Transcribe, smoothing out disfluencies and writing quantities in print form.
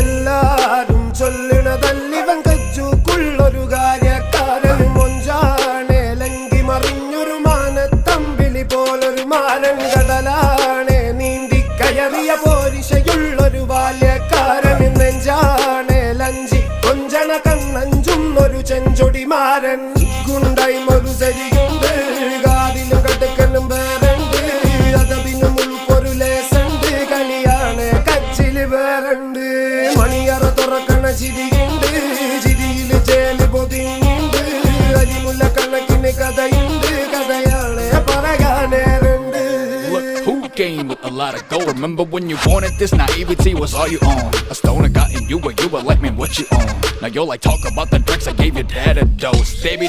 എല്ലാരും ചൊല്ലണതല്ലിവൻ കജ്ജുക്കുള്ളൊരു കാര്യക്കാരൻ മൊഞ്ചാണേ ലങ്കി മറിഞ്ഞൊരു മാനത്തമ്പിളി പോലൊരു മാരൻ കടലാണേ നീന്തി കയറിയ പോരിശയുള്ളൊരു ബാല്യക്കാരൻ നെഞ്ചാണേ ലഞ്ചി കൊഞ്ചണ കണ്ണഞ്ചുന്നൊരു ചെഞ്ചൊടിമാരൻ ഗുണ്ടൈമൊരു സരിയുണ്ട് കാതിലും കടുക്കലും വേറുണ്ട് അതപിനും ഉൾപ്പൊരു ലേസുണ്ട് കളിയാണ് കച്ചില് വേറുണ്ട് മണിയറ തുറക്കണ ചിരിയുണ്ട് ചിരിയില് ചേല് പൊതിഞ്ഞുണ്ട് അരിമുല്ല കണക്കിന് കഥയുണ്ട് കഥയാണ് പറയാനേറുണ്ട്. Who came with a lot of gold? Remember when you wanted this? Naivety was all you own. A stoner got in you, but you were like, man, what you own? Now you're like, talk about the drinks I gave your dad a dose, baby.